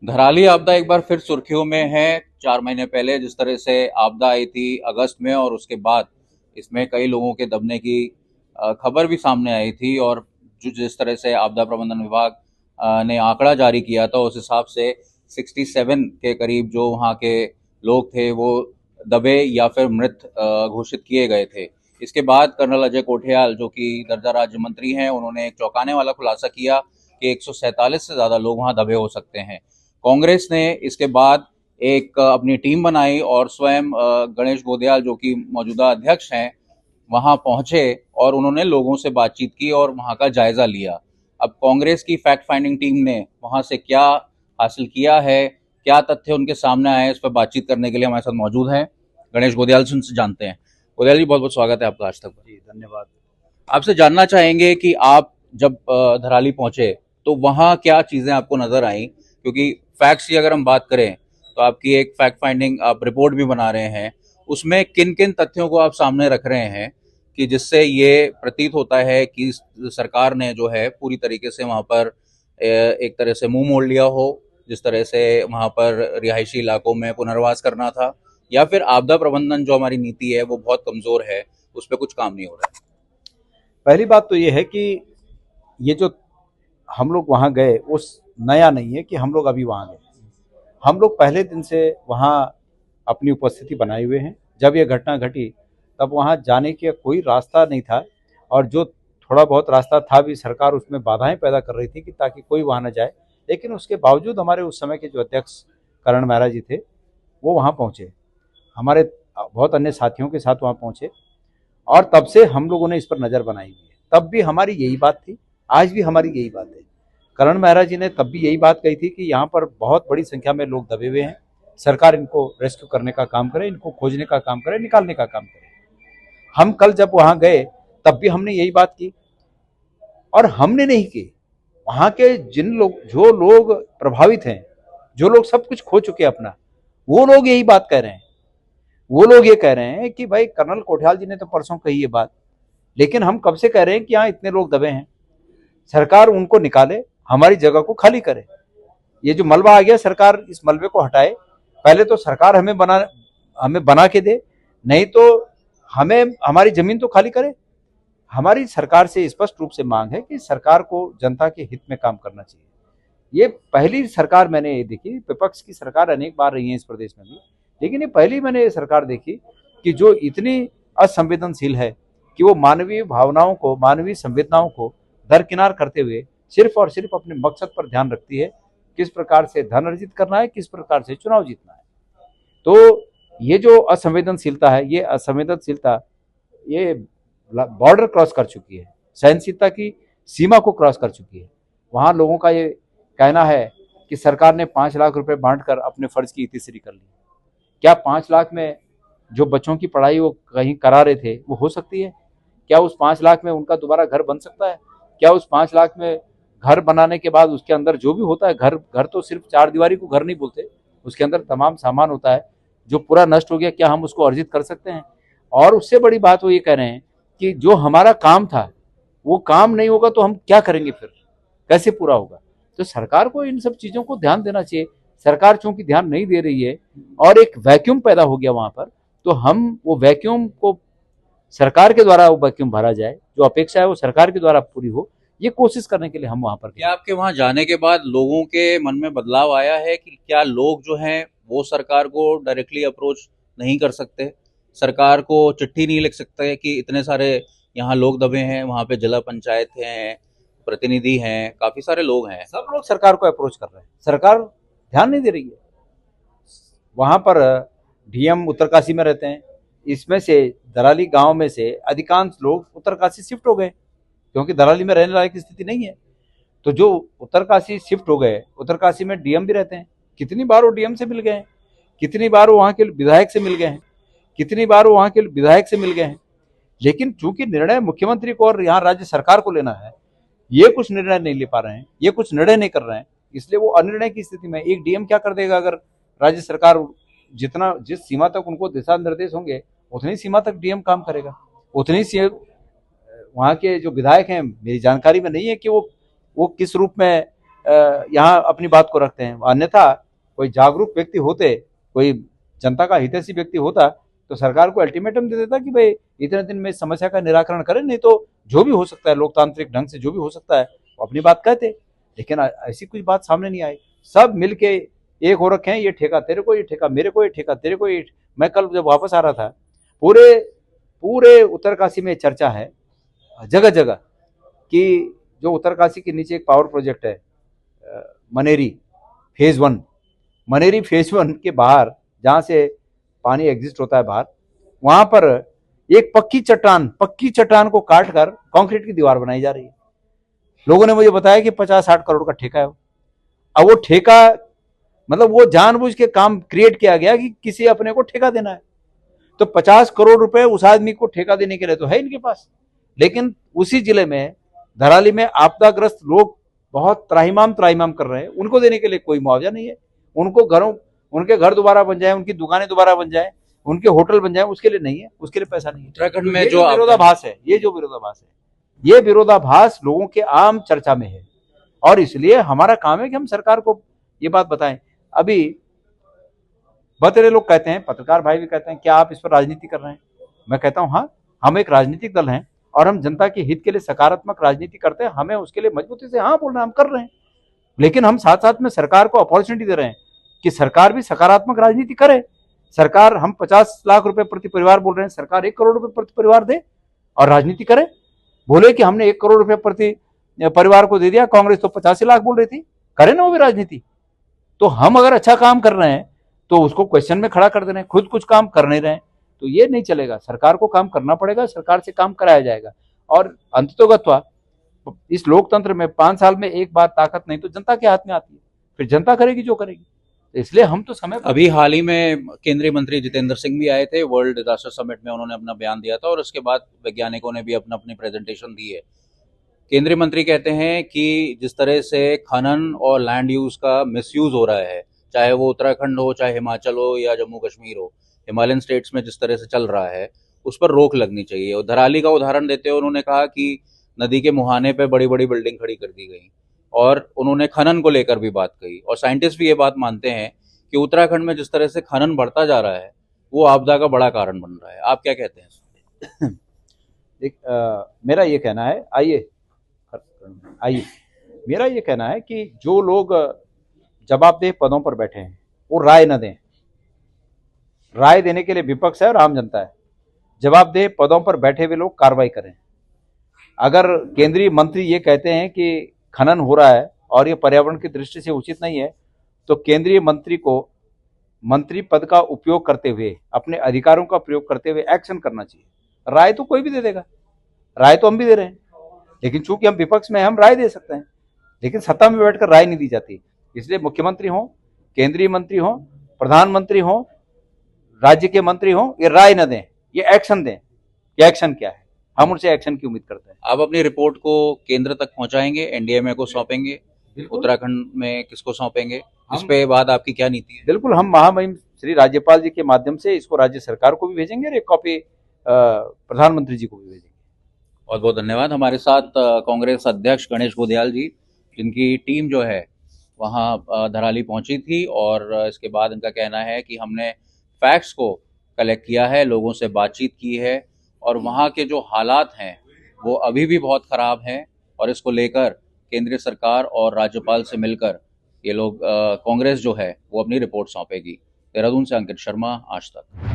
धराली आपदा एक बार फिर सुर्खियों में है। 4 महीने पहले जिस तरह से आपदा आई थी अगस्त में, और उसके बाद इसमें कई लोगों के दबने की खबर भी सामने आई थी। और जो जिस तरह से आपदा प्रबंधन विभाग ने आंकड़ा जारी किया था, उस हिसाब से 67 के करीब जो वहाँ के लोग थे वो दबे या फिर मृत घोषित किए गए थे। इसके बाद कर्नल अजय कोठियाल, जो कि दर्जा राज्य मंत्री हैं, उन्होंने एक चौंकाने वाला खुलासा किया कि 147 से ज़्यादा लोग वहाँ दबे हो सकते हैं। कांग्रेस ने इसके बाद एक अपनी टीम बनाई और स्वयं गणेश गोंदियाल, जो कि मौजूदा अध्यक्ष हैं, वहां पहुंचे और उन्होंने लोगों से बातचीत की और वहां का जायजा लिया। अब कांग्रेस की फैक्ट फाइंडिंग टीम ने वहां से क्या हासिल किया है, क्या तथ्य उनके सामने आए, इस पर बातचीत करने के लिए हमारे साथ मौजूद हैं गणेश गोंदियाल से। उनसे जानते हैं। गोंदियाल जी, बहुत बहुत स्वागत है आपका आज तक। जी, धन्यवाद। आपसे जानना चाहेंगे कि आप जब धराली पहुंचे तो वहां क्या चीजें आपको नजर आई, क्योंकि फैक्ट्स की अगर हम बात करें तो आपकी एक फैक्ट फाइंडिंग आप रिपोर्ट भी बना रहे हैं, उसमें किन किन तथ्यों को आप सामने रख रहे हैं कि जिससे ये प्रतीत होता है कि सरकार ने जो है पूरी तरीके से वहां पर एक तरह से मुंह मोड़ लिया हो, जिस तरह से वहां पर रिहायशी इलाकों में पुनर्वास करना था, या फिर आपदा प्रबंधन जो हमारी नीति है वो बहुत कमजोर है, उस पर कुछ काम नहीं हो रहा है। पहली बात तो ये है कि ये जो हम लोग वहाँ गए उस नया नहीं है कि हम लोग अभी वहाँ गए। हम लोग पहले दिन से वहाँ अपनी उपस्थिति बनाए हुए हैं। जब ये घटना घटी तब वहाँ जाने का कोई रास्ता नहीं था, और जो थोड़ा बहुत रास्ता था भी सरकार उसमें बाधाएं पैदा कर रही थी कि ताकि कोई वहाँ न जाए। लेकिन उसके बावजूद हमारे उस समय के जो अध्यक्ष करण महरा जी थे वो वहाँ पहुँचे, हमारे बहुत अन्य साथियों के साथ वहाँ पहुँचे, और तब से हम लोगों ने इस पर नज़र बनाई हुई है। तब भी हमारी यही बात थी, आज भी हमारी यही बात है। करण महरा जी ने तब भी यही बात कही थी कि यहाँ पर बहुत बड़ी संख्या में लोग दबे हुए हैं, सरकार इनको रेस्क्यू करने का काम करे, इनको खोजने का काम करे, निकालने का काम करे। हम कल जब वहाँ गए तब भी हमने यही बात की, और हमने नहीं की, वहाँ के जिन लोग, जो लोग प्रभावित हैं, जो लोग सब कुछ खो चुके अपना, वो लोग यही बात कह रहे हैं। वो लोग ये कह रहे हैं कि भाई कर्नल कोठियाल जी ने तो परसों कही ये बात, लेकिन हम कब से कह रहे हैं कि यहाँ इतने लोग दबे हैं, सरकार उनको निकाले, हमारी जगह को खाली करे। ये जो मलबा आ गया, सरकार इस मलबे को हटाए। पहले तो सरकार हमें बना के दे, नहीं तो हमें हमारी जमीन तो खाली करे। हमारी सरकार से स्पष्ट रूप से मांग है कि सरकार को जनता के हित में काम करना चाहिए। ये पहली सरकार मैंने ये देखी, विपक्ष की सरकार अनेक बार रही है इस प्रदेश में भी, लेकिन ये पहली मैंने ये सरकार देखी कि जो इतनी असंवेदनशील है कि वो मानवीय भावनाओं को, मानवीय संवेदनाओं को दरकिनार करते हुए सिर्फ और सिर्फ अपने मकसद पर ध्यान रखती है, किस प्रकार से धन अर्जित करना है, किस प्रकार से चुनाव जीतना है। तो ये जो असंवेदनशीलता है, ये असंवेदनशीलता ये बॉर्डर क्रॉस कर चुकी है, सहनशीलता की सीमा को क्रॉस कर चुकी है। वहाँ लोगों का ये कहना है कि सरकार ने 5 लाख रुपए बांटकर अपने फर्ज की इतिश्री कर ली। क्या 5 लाख में जो बच्चों की पढ़ाई वो कहीं करा रहे थे वो हो सकती है? क्या उस 5 लाख में उनका दोबारा घर बन सकता है? क्या उस 5 लाख में घर बनाने के बाद उसके अंदर जो भी होता है, घर घर तो सिर्फ चार दीवारी को घर नहीं बोलते, उसके अंदर तमाम सामान होता है जो पूरा नष्ट हो गया, क्या हम उसको अर्जित कर सकते हैं? और उससे बड़ी बात वो ये कह रहे हैं कि जो हमारा काम था वो काम नहीं होगा तो हम क्या करेंगे, फिर कैसे पूरा होगा? तो सरकार को इन सब चीज़ों को ध्यान देना चाहिए। सरकार चूंकि ध्यान नहीं दे रही है और एक वैक्यूम पैदा हो गया वहां पर, तो हम वो वैक्यूम को, सरकार के द्वारा वो वैक्यूम भरा जाए, जो अपेक्षा है वो सरकार के द्वारा पूरी हो, ये कोशिश करने के लिए हम वहां पर गए। क्या आपके वहां जाने के बाद लोगों के मन में बदलाव आया है कि क्या लोग जो हैं वो सरकार को डायरेक्टली अप्रोच नहीं कर सकते, सरकार को चिट्ठी नहीं लिख सकते कि इतने सारे यहाँ लोग दबे हैं, वहाँ पे जिला पंचायत हैं, प्रतिनिधि हैं, काफी सारे लोग हैं। सब लोग सरकार को अप्रोच कर रहे हैं, सरकार ध्यान नहीं दे रही है। वहां पर डीएम उत्तरकाशी में रहते हैं, इसमें से दराली गांव में से अधिकांश लोग उत्तरकाशी शिफ्ट हो गए, क्योंकि दराली में रहने लायक स्थिति नहीं है। तो जो उत्तरकाशी शिफ्ट हो गए, उत्तरकाशी में डीएम भी रहते हैं, कितनी बार वो डीएम से मिल गए हैं, कितनी बार वो वहाँ के विधायक से मिल गए हैं, कितनी बार वो वहाँ के विधायक से मिल गए हैं। लेकिन चूंकि निर्णय मुख्यमंत्री को और यहाँ राज्य सरकार को लेना है, ये कुछ निर्णय नहीं ले पा रहे हैं, ये कुछ निर्णय नहीं कर रहे हैं, इसलिए वो अनिर्णय की स्थिति में। एक डीएम क्या कर देगा? अगर राज्य सरकार जितना, जिस सीमा तक उनको दिशा निर्देश होंगे उतनी सीमा तक डीएम काम करेगा, उतनी सी वहाँ के जो विधायक हैं, मेरी जानकारी में नहीं है कि वो किस रूप में यहाँ अपनी बात को रखते हैं। अन्यथा कोई जागरूक व्यक्ति होते, कोई जनता का हितैषी व्यक्ति होता तो सरकार को अल्टीमेटम दे देता कि भाई इतने दिन में इस समस्या का निराकरण करें, नहीं तो जो भी हो सकता है लोकतांत्रिक ढंग से जो भी हो सकता है वो अपनी बात कहते। लेकिन ऐसी कुछ बात सामने नहीं आई। सब मिलके एक हो रखे हैं, ये ठेका तेरे को, ये ठेका मेरे को, ये ठेका तेरे को। ये मैं कल जब वापस आ रहा था, पूरे पूरे उत्तरकाशी में चर्चा है जगह जगह कि जो उत्तरकाशी के नीचे एक पावर प्रोजेक्ट है मनेरी फेज 1, मनेरी फेज 1 के बाहर जहां से पानी एग्जिस्ट होता है बाहर, वहां पर एक पक्की चट्टान को काटकर कंक्रीट की दीवार बनाई जा रही है। लोगों ने मुझे बताया कि 50-60 करोड़ का ठेका है। अब वो ठेका मतलब वो जानबूझ के काम क्रिएट किया गया कि किसी अपने को ठेका देना है, तो 50 करोड़ रुपए उस आदमी को ठेका देने के लिए तो है इनके पास। लेकिन उसी जिले में धराली में आपदाग्रस्त लोग बहुत त्राहिमाम कर रहे हैं, उनको देने के लिए कोई मुआवजा नहीं है। उनके घर दोबारा बन जाए, उनकी दुकानें दोबारा बन जाए, उनके होटल बन जाए, उसके लिए नहीं है, उसके लिए पैसा नहीं है। उत्तराखंड में जो विरोधाभास है, ये विरोधाभास लोगों के आम चर्चा में है, और इसलिए हमारा काम है कि हम सरकार को ये बात बताएं। अभी बहुत सारे लोग कहते हैं, पत्रकार भाई भी कहते हैं, क्या आप इस पर राजनीति कर रहे हैं? मैं कहता हूं हाँ, हम एक राजनीतिक दल हैं और हम जनता के हित के लिए सकारात्मक राजनीति करते हैं। हमें उसके लिए मजबूती से हाँ बोलना, हम कर रहे हैं। लेकिन हम साथ साथ में सरकार को अपॉर्चुनिटी दे रहे हैं कि सरकार भी सकारात्मक राजनीति करे। सरकार, हम 50 लाख रुपए प्रति परिवार बोल रहे हैं, सरकार 1 करोड़ रुपए प्रति परिवार दे और राजनीति करे। बोले कि हमने 1 करोड़ रुपए प्रति परिवार को दे दिया, कांग्रेस तो 85 लाख बोल रही थी, करे ना वो भी राजनीति। तो हम अगर अच्छा काम कर रहे हैं तो उसको क्वेश्चन में खड़ा कर दे रहे हैं, खुद कुछ काम कर नहीं रहे हैं, तो ये नहीं चलेगा। सरकार को काम करना पड़ेगा, सरकार से काम कराया जाएगा। और अंततोगत्वा इस लोकतंत्र में 5 साल में एक बार ताकत नहीं तो जनता के हाथ में आती है, फिर जनता करेगी जो करेगी। इसलिए हम तो समय अभी हाल ही में केंद्रीय मंत्री जितेंद्र सिंह भी आए थे वर्ल्ड डिजास्टर समिट में, उन्होंने अपना बयान दिया था और उसके बाद वैज्ञानिकों ने भी अपनी प्रेजेंटेशन दी है। केंद्रीय मंत्री कहते हैं कि जिस तरह से खनन और लैंड यूज का मिसयूज हो रहा है, चाहे वो उत्तराखंड हो, चाहे हिमाचल हो या जम्मू कश्मीर हो, हिमालयन स्टेट्स में जिस तरह से चल रहा है उस पर रोक लगनी चाहिए। और धराली का उदाहरण देते हुए उन्होंने कहा कि नदी के मुहाने पे बड़ी बड़ी बिल्डिंग खड़ी कर दी गई, और उन्होंने खनन को लेकर भी बात कही। और साइंटिस्ट भी ये बात मानते हैं कि उत्तराखंड में जिस तरह से खनन बढ़ता जा रहा है वो आपदा का बड़ा कारण बन रहा है। आप क्या कहते हैं? मेरा ये कहना है, आइए मेरा ये कहना है कि जो लोग जवाबदेह पदों पर बैठे हैं वो राय न दें। राय देने के लिए विपक्ष है और आम जनता है। जवाबदेह पदों पर बैठे हुए लोग कार्रवाई करें। अगर केंद्रीय मंत्री ये कहते हैं कि खनन हो रहा है और ये पर्यावरण की दृष्टि से उचित नहीं है, तो केंद्रीय मंत्री को मंत्री पद का उपयोग करते हुए, अपने अधिकारों का प्रयोग करते हुए एक्शन करना चाहिए। राय तो कोई भी दे देगा, राय तो हम भी दे रहे हैं, लेकिन चूंकि हम विपक्ष में हैं, हम राय दे सकते हैं, लेकिन सत्ता में बैठकर राय नहीं दी जाती। इसलिए मुख्यमंत्री हो, केंद्रीय मंत्री हो, प्रधानमंत्री हो, राज्य के मंत्री हो, ये राय न दें, ये एक्शन दें। ये एक्शन क्या है, हम उनसे एक्शन की उम्मीद करते हैं। आप अपनी रिपोर्ट को केंद्र तक पहुंचाएंगे, एनडीएमए को सौंपेंगे, उत्तराखंड में किसको सौंपेंगे, इस पे बाद आपकी क्या नीति है? बिल्कुल, हम महामहिम श्री राज्यपाल जी के माध्यम से इसको राज्य सरकार को भी भेजेंगे और एक कॉपी प्रधानमंत्री जी को भी भेजेंगे। बहुत बहुत धन्यवाद। हमारे साथ कांग्रेस अध्यक्ष गणेश गोदयाल जी, जिनकी टीम जो है वहाँ धराली पहुंची थी, और इसके बाद इनका कहना है कि हमने फैक्ट्स को कलेक्ट किया है, लोगों से बातचीत की है, और वहाँ के जो हालात हैं वो अभी भी बहुत ख़राब हैं, और इसको लेकर केंद्रीय सरकार और राज्यपाल से मिलकर ये लोग कांग्रेस जो है वो अपनी रिपोर्ट सौंपेगी। देहरादून से अंकित शर्मा, आज तक।